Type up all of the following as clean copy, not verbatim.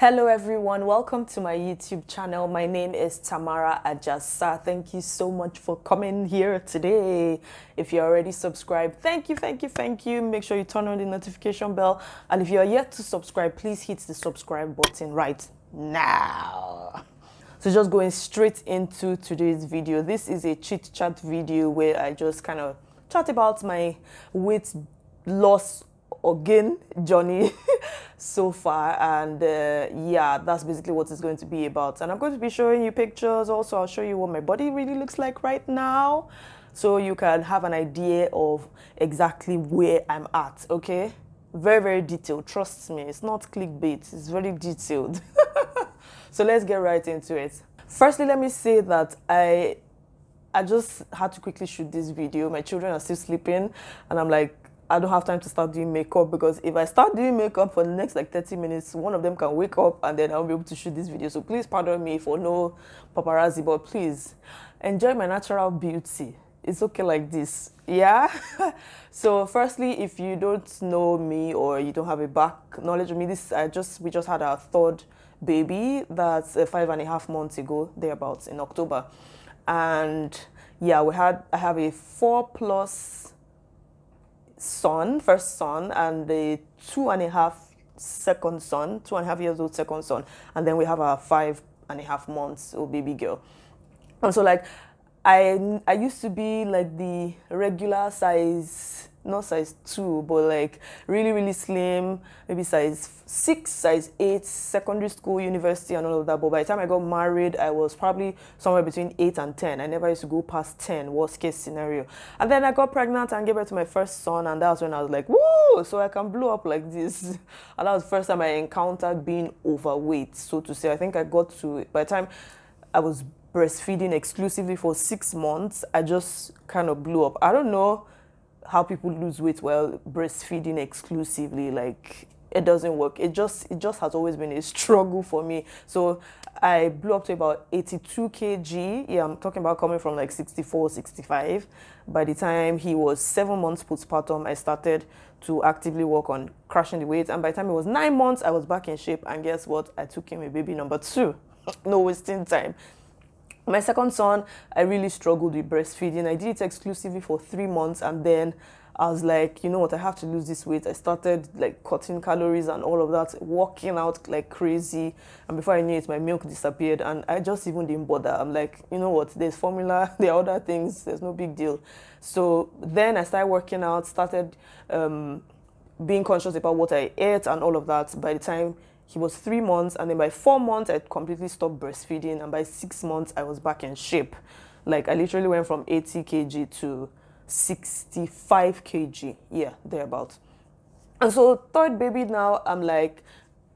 Hello everyone, welcome to my YouTube channel. My name is Tamara Ajasa. Thank you so much for coming here today. If you're already subscribed, thank you. Make sure you turn on the notification bell. And if you're yet to subscribe, please hit the subscribe button right now. So just going straight into today's video. This is a chit chat video where I just kind of chat about my weight loss or gain journey so far, and yeah, that's basically what it's going to be about. And I'm going to be showing you pictures. Also, I'll show you what my body really looks like right now, so you can have an idea of exactly where I'm at. Okay, very detailed, trust me. It's not clickbait, it's very detailed. So let's get right into it. Firstly, let me say that I just had to quickly shoot this video. My children are still sleeping, and I'm like, I don't have time to start doing makeup, because if I start doing makeup for the next like 30 minutes, one of them can wake up and then I'll be able to shoot this video. So please pardon me for no paparazzi, but please enjoy my natural beauty. It's okay like this, yeah? So firstly, if you don't know me or you don't have a back knowledge of me, we just had our third baby. That's 5.5 months ago, thereabouts, in October. And yeah, I have a 4+ first son, and the 2.5 years old second son, and then we have our 5.5 months old baby girl. And so like I used to be like the regular size, not size 2, but like really slim, maybe size 6, size 8, secondary school, university, and all of that. But by the time I got married, I was probably somewhere between 8 and 10. I never used to go past 10, worst case scenario. And then I got pregnant and gave birth to my first son, and that's when I was like, whoa, so I can blow up like this. And that was the first time I encountered being overweight, so to say. I think I got to, by the time I was breastfeeding exclusively for 6 months, I just kind of blew up. I don't know how people lose weight while breastfeeding exclusively. Like, it doesn't work. It just has always been a struggle for me. So I blew up to about 82 kg. Yeah, I'm talking about coming from like 64, 65. By the time he was 7 months postpartum, I started to actively work on crashing the weight. And by the time it was 9 months, I was back in shape. And guess what? I took him a baby number 2. No wasting time. My second son, I really struggled with breastfeeding. I did it exclusively for 3 months, and then I was like, you know what, I have to lose this weight. I started like cutting calories and all of that, working out like crazy, and before I knew it, my milk disappeared, and I just even didn't bother. I'm like, you know what, there's formula, there are other things, there's no big deal. So then I started working out, started being conscious about what I ate and all of that. By the time he was 3 months, and then by 4 months, I completely stopped breastfeeding, and by 6 months, I was back in shape. Like, I literally went from 80 kg to 65 kg, yeah, thereabouts. And so third baby now, I'm like,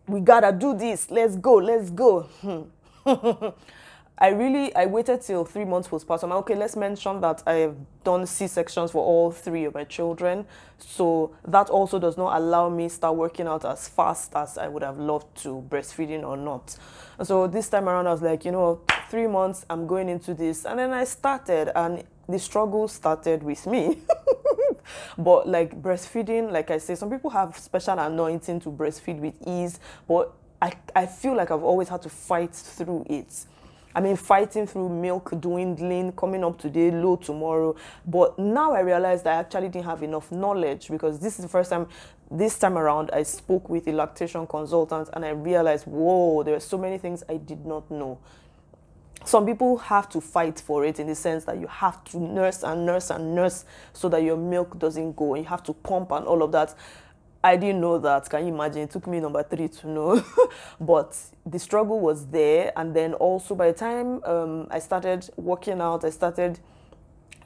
we gotta do this, let's go. I waited till 3 months postpartum. Okay, let's mention that I have done C-sections for all 3 of my children. So that also does not allow me start working out as fast as I would have loved to, breastfeeding or not. And so this time around, I was like, you know, 3 months, I'm going into this. And then I started, and the struggle started with me. But like breastfeeding, like I say, some people have special anointing to breastfeed with ease, but I feel like I've always had to fight through it. I mean, fighting through milk dwindling, coming up today, low tomorrow. But now I realized I actually didn't have enough knowledge, because this is the first time, this time around, I spoke with a lactation consultant, and I realized, whoa, there are so many things I did not know. Some people have to fight for it, in the sense that you have to nurse so that your milk doesn't go, and you have to pump and all of that. I didn't know that. Can you imagine? It took me number 3 to know. But the struggle was there. And then also by the time I started working out, I started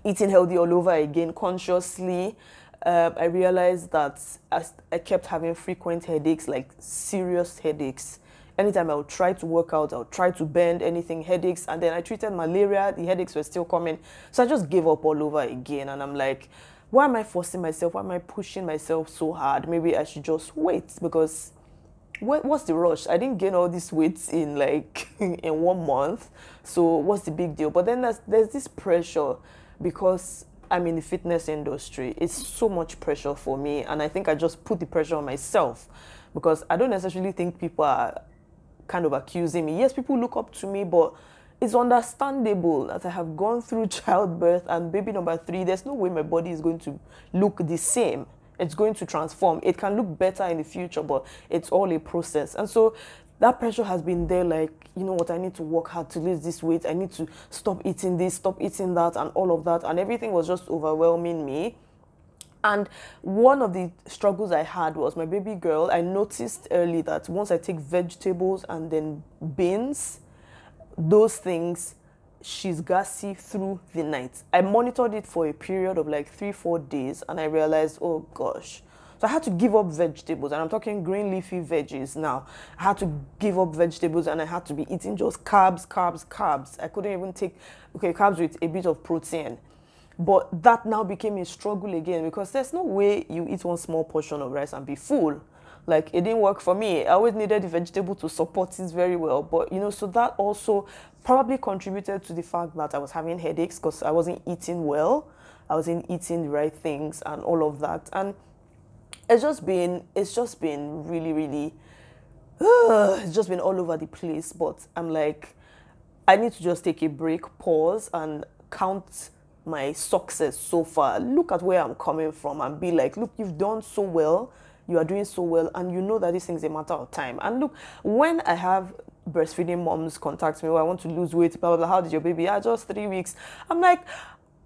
eating healthy all over again consciously, I realized that I kept having frequent headaches, like serious headaches. Anytime I would try to work out, I would try to bend, anything, headaches. And then I treated malaria, the headaches were still coming. So I just gave up all over again. And I'm like, why am I forcing myself? Why am I pushing myself so hard? Maybe I should just wait, because what's the rush? I didn't gain all this weight in like in 1 month. So what's the big deal? But then there's this pressure, because I'm in the fitness industry. It's so much pressure for me, and I think I just put the pressure on myself, because I don't necessarily think people are kind of accusing me. Yes, people look up to me, but it's understandable that I have gone through childbirth and baby number 3. There's no way my body is going to look the same. It's going to transform. It can look better in the future, but it's all a process. And so that pressure has been there, like, you know what, I need to work hard to lose this weight. I need to stop eating this, stop eating that, and all of that. And everything was just overwhelming me. And one of the struggles I had was my baby girl. I noticed early that once I take vegetables and then beans, those things, she's gassy through the night. I monitored it for a period of like 3-4 days, and I realized, oh gosh. So I had to give up vegetables, and I'm talking green leafy veggies now. I had to give up vegetables, and I had to be eating just carbs. I couldn't even take, carbs with a bit of protein. But that now became a struggle again, because there's no way you eat one small portion of rice and be full. Like, it didn't work for me. I always needed the vegetable to support it very well. But, you know, so that also probably contributed to the fact that I was having headaches because I wasn't eating well. I wasn't eating the right things and all of that. And it's just been really, it's just been all over the place. But I'm like, I need to just take a break, pause, and count my success so far. Look at where I'm coming from and be like, look, you've done so well. You are doing so well, and you know that this thing's a matter of time. And look, when I have breastfeeding moms contact me, I want to lose weight, blah, blah, blah, how did your baby? Yeah, just 3 weeks. I'm like,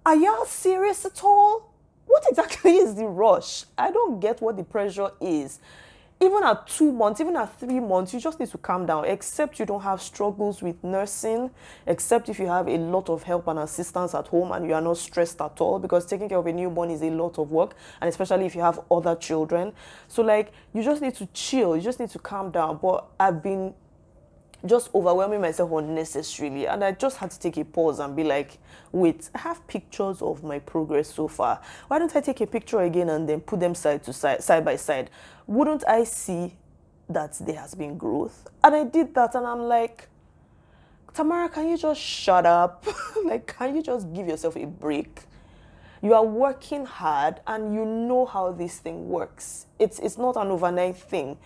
are y'all serious at all? What exactly is the rush? I don't get what the pressure is. Even at 2 months, even at 3 months, you just need to calm down, except you don't have struggles with nursing, except if you have a lot of help and assistance at home and you are not stressed at all, because taking care of a newborn is a lot of work, and especially if you have other children. So like, you just need to chill, you just need to calm down. But I've been just overwhelming myself unnecessarily, and I just had to take a pause and be like, wait, I have pictures of my progress so far. Why don't I take a picture again and then put them side by side? Wouldn't I see that there has been growth? And I did that, and I'm like, Tamara, can you just shut up? Like, can you just give yourself a break? You are working hard, and you know how this thing works. It's not an overnight thing.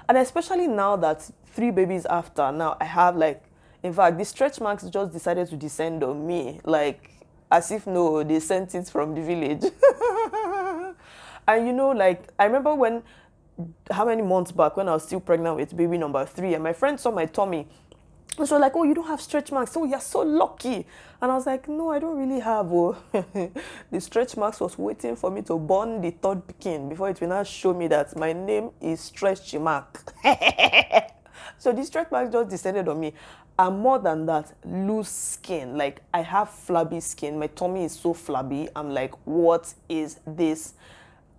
And especially now that 3 babies after, now I have like, in fact, the stretch marks just decided to descend on me. Like, as if, no, they sent it from the village. And you know, like, I remember when, how many months back, when I was still pregnant with baby number 3, and my friend saw my tummy. And she was like, oh, you don't have stretch marks. Oh, you're so lucky. And I was like, no, I don't really have. Oh. The stretch marks was waiting for me to born the 3rd pikin before it will now show me that my name is Stretch Mark. So the stretch marks just descended on me. And more than that, loose skin. Like, I have flabby skin. My tummy is so flabby. I'm like, what is this?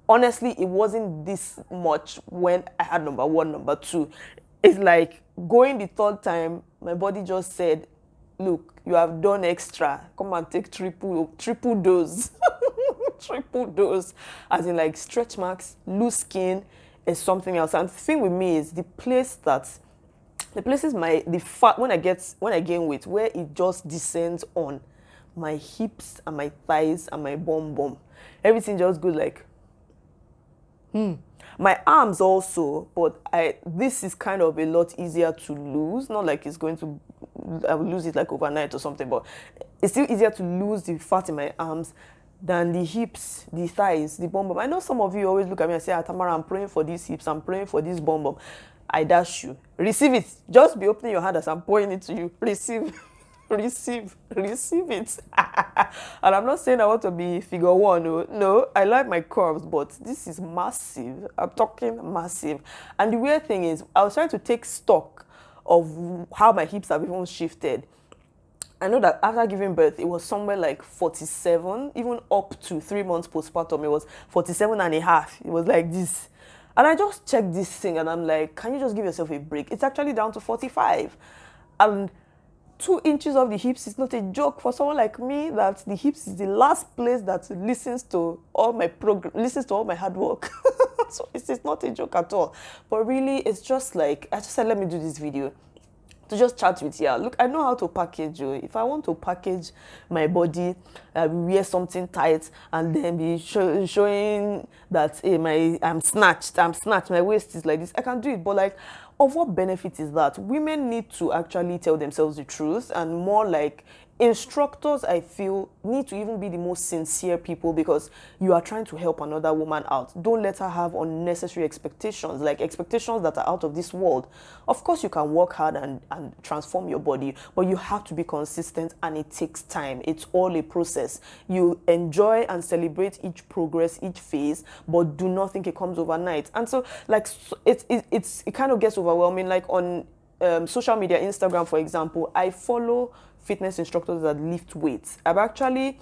Honestly, it wasn't this much when I had number 1, number 2. It's like going the 3rd time, my body just said, look, you have done extra. Come and take triple dose. Triple dose. As in, like, stretch marks, loose skin is something else. And the thing with me is the places the fat, when I gain weight, where it just descends on my hips and my thighs and my bum. Everything just goes like, My arms also, but this is kind of a lot easier to lose. Not like it's going to, I will lose it like overnight or something, but it's still easier to lose the fat in my arms than the hips, the thighs, the bum. I know some of you always look at me and say, Tamara, I'm praying for these hips, I'm praying for this bum. I dash you. Receive it. Just be opening your hand as I'm pouring it to you. Receive it. And I'm not saying I want to be figure 1. No, I like my curves, but this is massive. I'm talking massive. And the weird thing is, I was trying to take stock of how my hips have even shifted. I know that after giving birth, it was somewhere like 47, even up to 3 months postpartum, it was 47 and a half. It was like this. And I just checked this thing and I'm like, can you just give yourself a break? It's actually down to 45. And 2 inches of the hips is not a joke for someone like me, that the hips is the last place that listens to all my hard work. So it's not a joke at all. But really, it's just like, I just said, let me do this video to just chat with you. Look, I know how to package you. If I want to package my body, wear something tight and then be showing that, hey, I'm snatched, my waist is like this, I can do it. But like, of what benefit is that? Women need to actually tell themselves the truth, and more like instructors, I feel, need to even be the most sincere people, because you are trying to help another woman out. Don't let her have unnecessary expectations, like expectations that are out of this world. Of course, you can work hard and transform your body, but you have to be consistent, and it takes time. It's all a process. You enjoy and celebrate each progress, each phase, but do not think it comes overnight. And so, like, it kind of gets overwhelming. Like on social media, Instagram, for example, I follow fitness instructors that lift weights. I've actually,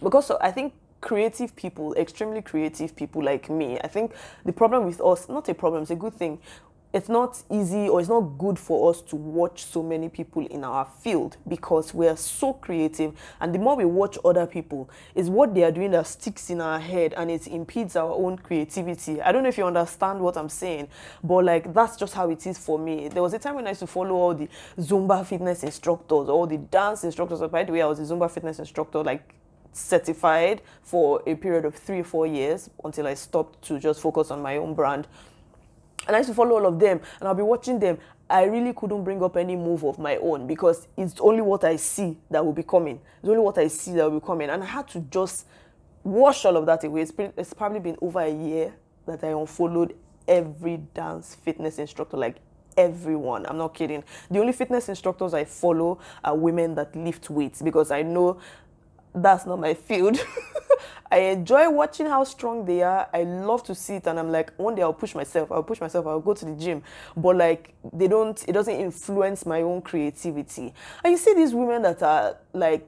because I think creative people, extremely creative people like me, I think the problem with us, not a problem, it's a good thing. It's not easy, or it's not good for us to watch so many people in our field, because we are so creative, and the more we watch other people, is what they are doing that sticks in our head, and it impedes our own creativity. I don't know if you understand what I'm saying, but like, that's just how it is for me. There was a time when I used to follow all the Zumba fitness instructors, all the dance instructors. By the way, I was a Zumba fitness instructor, like certified, for a period of 3 or 4 years, until I stopped to just focus on my own brand. And I used to follow all of them, and I'll be watching them. I really couldn't bring up any move of my own, because it's only what I see that will be coming. It's only what I see that will be coming. And I had to just wash all of that away. It's probably been over a year that I unfollowed every dance fitness instructor, like everyone. I'm not kidding. The only fitness instructors I follow are women that lift weights, because I know that's not my field. I enjoy watching how strong they are. I love to see it, and I'm like, one day I'll push myself, I'll go to the gym. But like, it doesn't influence my own creativity. And you see these women that are like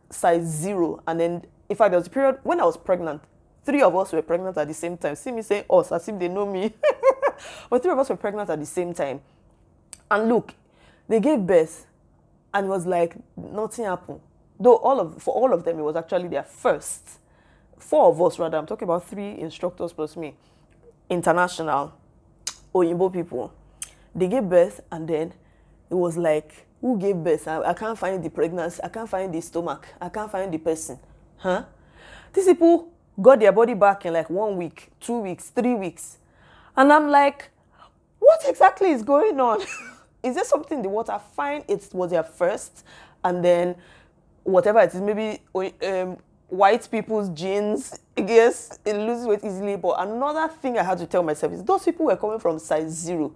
size 0, and then, in fact, there was a period when I was pregnant, 3 of us were pregnant at the same time. See me saying us as if they know me. But 3 of us were pregnant at the same time. And look, they gave birth, and it was like nothing happened. Though for all of them, it was actually their first. 4 of us, rather. I'm talking about 3 instructors plus me. International, Oyinbo people. They gave birth, and then it was like, who gave birth? I can't find the pregnancy. I can't find the stomach. I can't find the person. Huh? These people got their body back in like 1 week, 2 weeks, 3 weeks. And I'm like, what exactly is going on? Is there something in the water? Fine, it was their first, and then whatever it is, maybe white people's genes, I guess, it loses weight easily. But another thing I had to tell myself is those people were coming from size 0.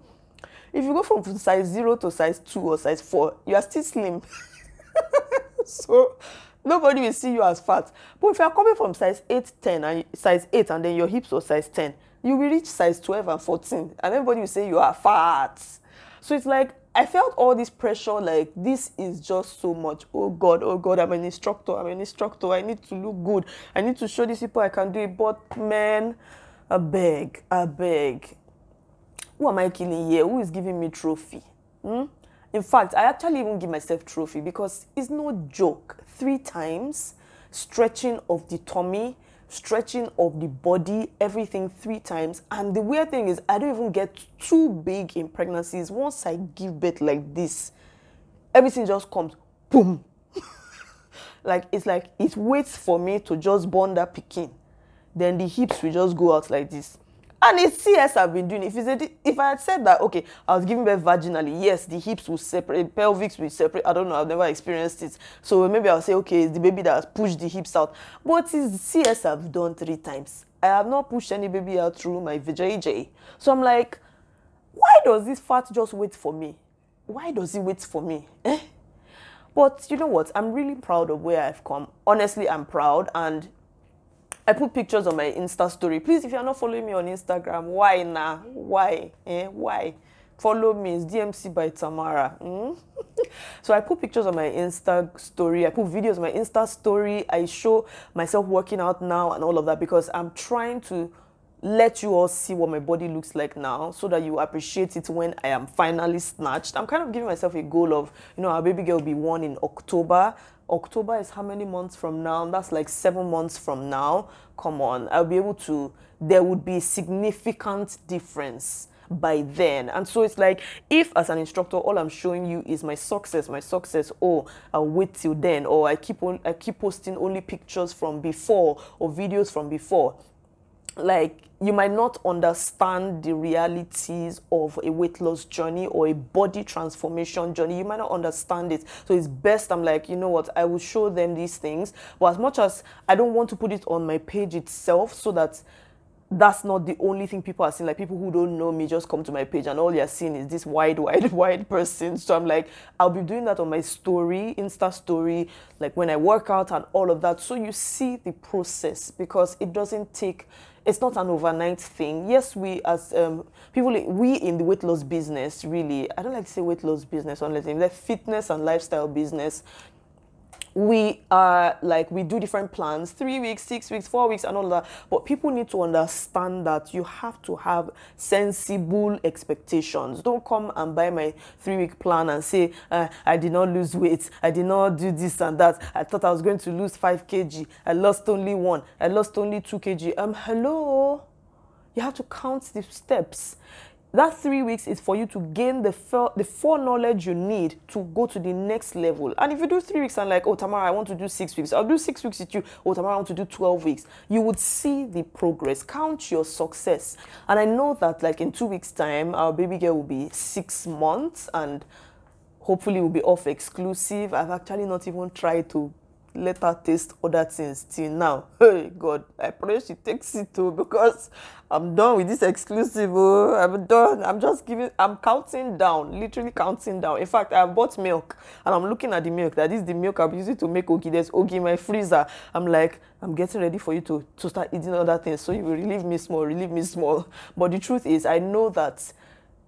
If you go from size 0 to size 2 or size 4, you are still slim. So nobody will see you as fat. But if you are coming from size 8, 10, and size 8, and then your hips are size 10, you will reach size 12 and 14, and everybody will say you are fat. So it's like, I felt all this pressure, like, this is just so much. Oh God, I'm an instructor. I need to look good. I need to show these people I can do it. But man, I beg. Who am I killing here? Who is giving me trophy? In fact, I actually even give myself trophy, because it's no joke. 3 times, stretching of the tummy, stretching of the body, everything 3 times. And the weird thing is, I don't even get too big in pregnancies. Once I give birth like this, everything just comes, boom. Like it waits for me to just born that pikin. Then the hips will just go out like this. And it's CS I've been doing. If I had said that, okay, I was giving birth vaginally, yes, the hips will separate, pelvics will separate. I don't know, I've never experienced it. So maybe I'll say, okay, it's the baby that has pushed the hips out. But it's CS I've done 3 times. I have not pushed any baby out through my VJJ. So I'm like, why does this fat just wait for me? Why does it wait for me? But you know what? I'm really proud of where I've come. Honestly, I'm proud, and I put pictures on my Insta story. Please, if you're not following me on Instagram, why now? Why? Why? Follow me. It's DMCbyTAMARA. So I put pictures on my Insta story. I put videos on my Insta story. I show myself working out now and all of that, because I'm trying to let you all see what my body looks like now, so that you appreciate it when I am finally snatched. I'm kind of giving myself a goal of, our baby girl will be 1 in October. October is how many months from now? That's like 7 months from now. Come on, I'll be able to, there would be a significant difference by then. And so it's like, if as an instructor, all I'm showing you is my success, oh, I'll wait till then, or I keep posting only pictures from before or videos from before. like, you might not understand the realities of a weight loss journey or a body transformation journey. You might not understand it. So it's best, I'm like, you know what, I will show them these things. But as much as I don't want to put it on my page itself, so that that's not the only thing people are seeing. Like, people who don't know me just come to my page and all you're seeing is this wide person. So I'm like, I'll be doing that on my story, Insta story, like when I work out and all of that. So you see the process, because it doesn't take, it's not an overnight thing. Yes, we as people, we in the weight loss business, really, I don't like to say weight loss business, unless it's like fitness and lifestyle business. We are like, we do different plans, 3 weeks, 6 weeks, 4 weeks and all that. But people need to understand that you have to have sensible expectations. Don't come and buy my 3-week plan and say, I did not lose weight. I did not do this and that. I thought I was going to lose 5 kg. I lost only 1. I lost only 2 kg. Hello? You have to count the steps. That 3 weeks is for you to gain the foreknowledge you need to go to the next level. And if you do 3 weeks and like, oh, Tamara, I want to do 6 weeks, I'll do 6 weeks with you. Oh, Tamara, I want to do 12 weeks. You would see the progress. Count your success. And I know that like in 2 weeks' time, our baby girl will be 6 months and hopefully will be off exclusive. I've actually not even tried to let her taste other things till now. Hey God, I pray she takes it too, because I'm done with this exclusive. Oh, I'm done. I'm counting down, literally counting down. In fact, I bought milk and I'm looking at the milk. That is the milk I'm using to make ogi. There's ogi in my freezer. I'm like, I'm getting ready for you to start eating other things, so you will relieve me small. But the truth is, I know that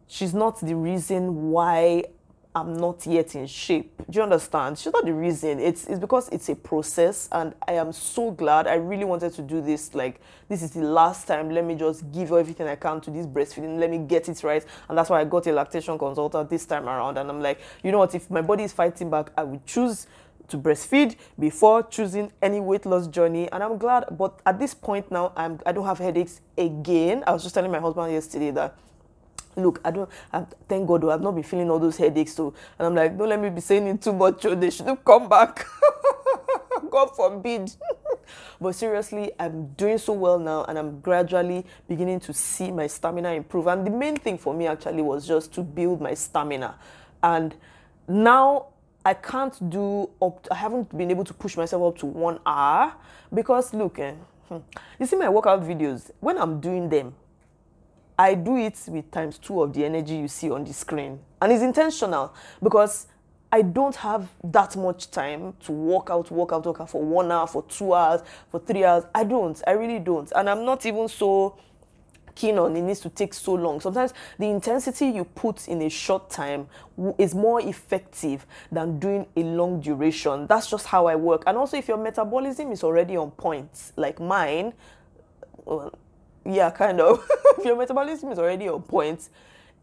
she's not the reason why I'm not yet in shape. Do you understand? She's not the reason. It's because it's a process, and I am so glad. I really wanted to do this. Like, this is the last time. Let me just give everything I can to this breastfeeding. Let me get it right. And that's why I got a lactation consultant this time around. And I'm like, you know what? If my body is fighting back, I would choose to breastfeed before choosing any weight loss journey. And I'm glad. But at this point now, I don't have headaches again. I was just telling my husband yesterday that, look, thank God, I've not been feeling all those headaches. So, and I'm like, don't let me be saying it too much. They shouldn't come back. God forbid. But seriously, I'm doing so well now, and I'm gradually beginning to see my stamina improve. And the main thing for me actually was just to build my stamina. And now I can't I haven't been able to push myself up to 1 hour, because look, you see my workout videos, when I'm doing them, I do it with ×2 of the energy you see on the screen. And it's intentional, because I don't have that much time to work out for 1 hour, for 2 hours, for 3 hours. I really don't. And I'm not even so keen on it needs to take so long. Sometimes the intensity you put in a short time is more effective than doing a long duration. That's just how I work. And also, if your metabolism is already on point, like mine, well, yeah, kind of. If your metabolism is already on point,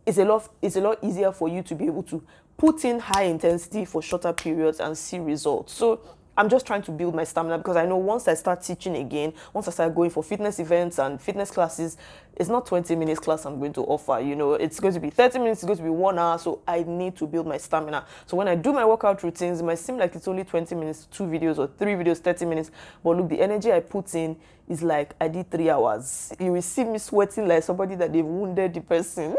it's a lot easier for you to be able to put in high intensity for shorter periods and see results. So I'm just trying to build my stamina, because I know once I start teaching again, once I start going for fitness events and fitness classes, it's not 20 minutes class I'm going to offer, you know, it's going to be 30 minutes, it's going to be 1 hour. So I need to build my stamina. So when I do my workout routines, it might seem like it's only 20 minutes, 2 videos or 3 videos, 30 minutes. But look, the energy I put in is like I did 3 hours. You will see me sweating like somebody that they've wounded the person.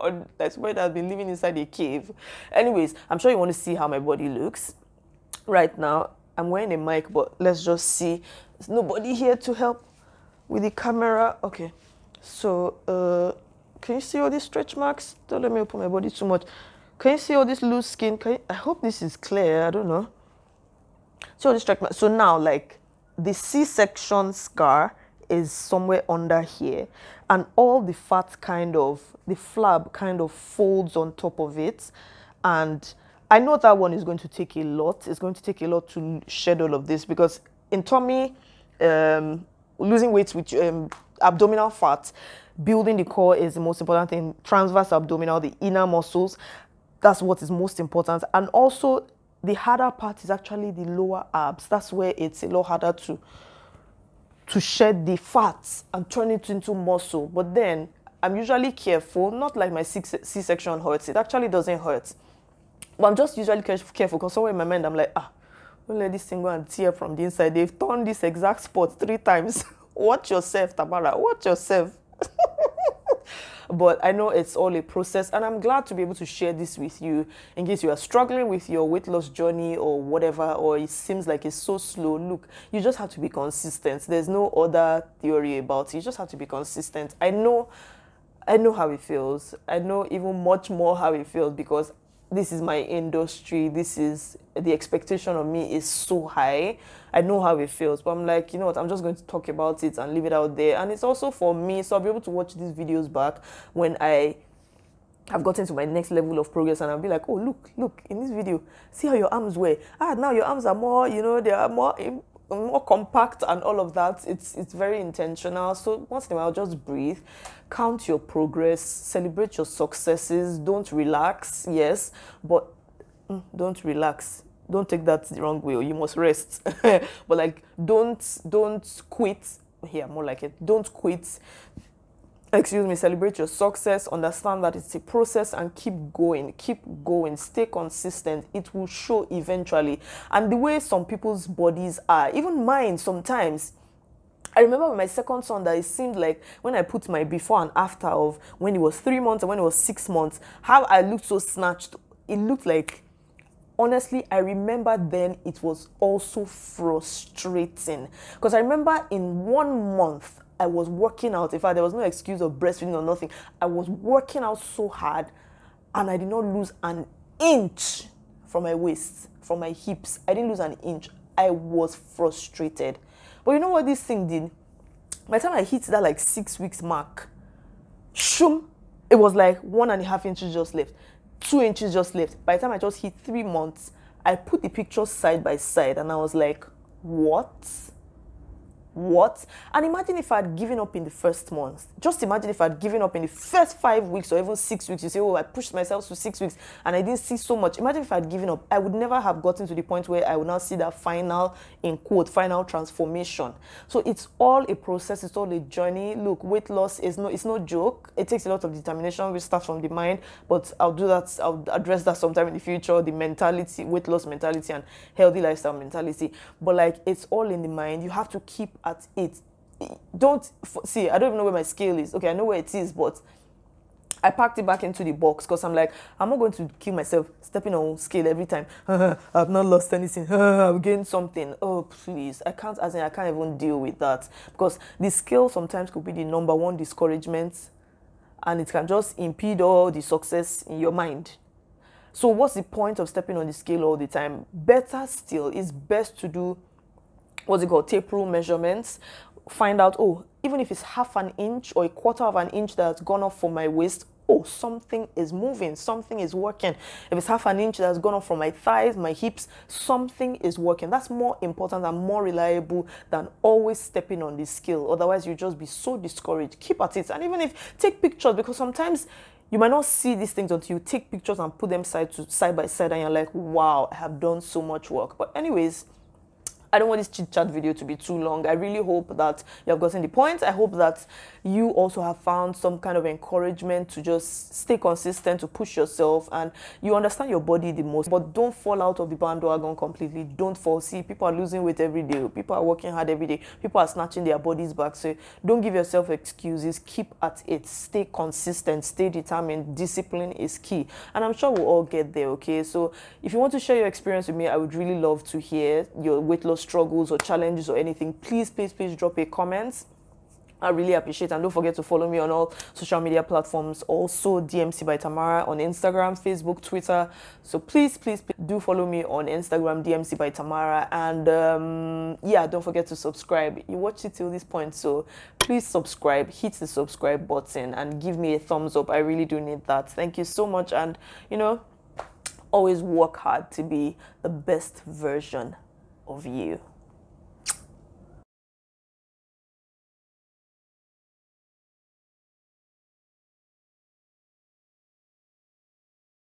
Or like somebody that's been living inside a cave. Anyways, I'm sure you want to see how my body looks. Right now, I'm wearing a mic, but let's just see. There's nobody here to help with the camera. Okay, so can you see all these stretch marks? Don't let me open my body too much. Can you see all this loose skin? I hope this is clear. I don't know. See all these stretch marks. So now, like, the C-section scar is somewhere under here, and all the fat the flab kind of folds on top of it. And I know that one is going to take a lot. It's going to take a lot to shed all of this, because in tummy, losing weight with abdominal fat, building the core is the most important thing. Transverse abdominal, the inner muscles, that's what is most important. And also, the harder part is actually the lower abs. That's where it's a lot harder to shed the fats and turn it into muscle. But then I'm usually careful, not like my C-section hurts. It actually doesn't hurt. But I'm just usually careful, because somewhere in my mind, I'm like, don't let this thing go and tear from the inside. They've torn this exact spot 3 times. Watch yourself, Tamara. Watch yourself. But I know it's all a process, and I'm glad to be able to share this with you in case you are struggling with your weight loss journey or whatever, or it seems like it's so slow. Look, you just have to be consistent. There's no other theory about it. You just have to be consistent. I know how it feels. I know even much more how it feels because this is my industry. This is the expectation of me is so high. I know how it feels, but I'm like, you know what, I'm just going to talk about it and leave it out there. And it's also for me, so I'll be able to watch these videos back when I have gotten to my next level of progress, and I'll be like, oh, look, in this video, see how your arms were. Now your arms are more, they are more compact and all of that. It's very intentional. So once in a while, just breathe, count your progress, celebrate your successes. Don't relax, yes, but don't relax. Don't take that the wrong way, or you must rest. But like, don't quit. Here, more like it. Don't quit. Excuse me. Celebrate your success. Understand that it's a process, and keep going. Keep going. Stay consistent. It will show eventually. And the way some people's bodies are, even mine sometimes. I remember with my second son that it seemed like when I put my before and after of when it was 3 months and when it was 6 months, how I looked so snatched. It looked like, honestly, I remember then it was also frustrating. Because I remember in 1 month, I was working out. In fact, there was no excuse of breastfeeding or nothing. I was working out so hard, and I did not lose an inch from my waist, from my hips. I didn't lose an inch. I was frustrated. But you know what this thing did? By the time I hit that like 6 weeks mark, shoom, it was like 1.5 inches just left. 2 inches just left. By the time I just hit 3 months, I put the pictures side by side, and I was like, what? And imagine if I had given up in the first month. Just imagine if I had given up in the first 5 weeks or even 6 weeks. You say, oh, I pushed myself to 6 weeks and I didn't see so much. Imagine if I had given up. I would never have gotten to the point where I would now see that final, in quote, final transformation. So it's all a process. It's all a journey. Look, weight loss it's no joke. It takes a lot of determination, which starts from the mind. But I'll do that. I'll address that sometime in the future. The mentality, weight loss mentality, and healthy lifestyle mentality. But like, it's all in the mind. You have to keep at it. Don't see, I don't even know where my scale is. Okay, I know where it is, but I packed it back into the box because I'm like, I'm not going to kill myself stepping on scale every time. I've not lost anything. I've gained something. Oh, please. I can't even deal with that, because the scale sometimes could be the number one discouragement, and it can just impede all the success in your mind. So what's the point of stepping on the scale all the time? Better still, it's best to do tape rule measurements. Find out, oh, even if it's 1/2 inch or 1/4 of an inch that's gone off from my waist, oh, something is moving, something is working. If it's 1/2 inch that's gone off from my thighs, my hips, something is working. That's more important and more reliable than always stepping on the scale. Otherwise, you just be so discouraged. Keep at it. And even if, take pictures, because sometimes you might not see these things until you take pictures and put them side by side, and you're like, wow, I have done so much work. But anyways, I don't want this chit chat video to be too long. I really hope that you have gotten the point. I hope that you also have found some kind of encouragement to just stay consistent, to push yourself, and you understand your body the most. But don't fall out of the bandwagon completely. Don't fall. See, people are losing weight every day. People are working hard every day. People are snatching their bodies back. So don't give yourself excuses. Keep at it. Stay consistent. Stay determined. Discipline is key. And I'm sure we'll all get there, okay? So if you want to share your experience with me, I would really love to hear your weight loss struggles or challenges or anything. Please drop a comment. I really appreciate it. And don't forget to follow me on all social media platforms. Also, DMC by Tamara on Instagram, Facebook, Twitter. So please do follow me on Instagram, DMC by Tamara. And yeah, don't forget to subscribe. You watched it till this point, so please subscribe. Hit the subscribe button and give me a thumbs up. I really do need that. Thank you so much. And, you know, always work hard to be the best version of you.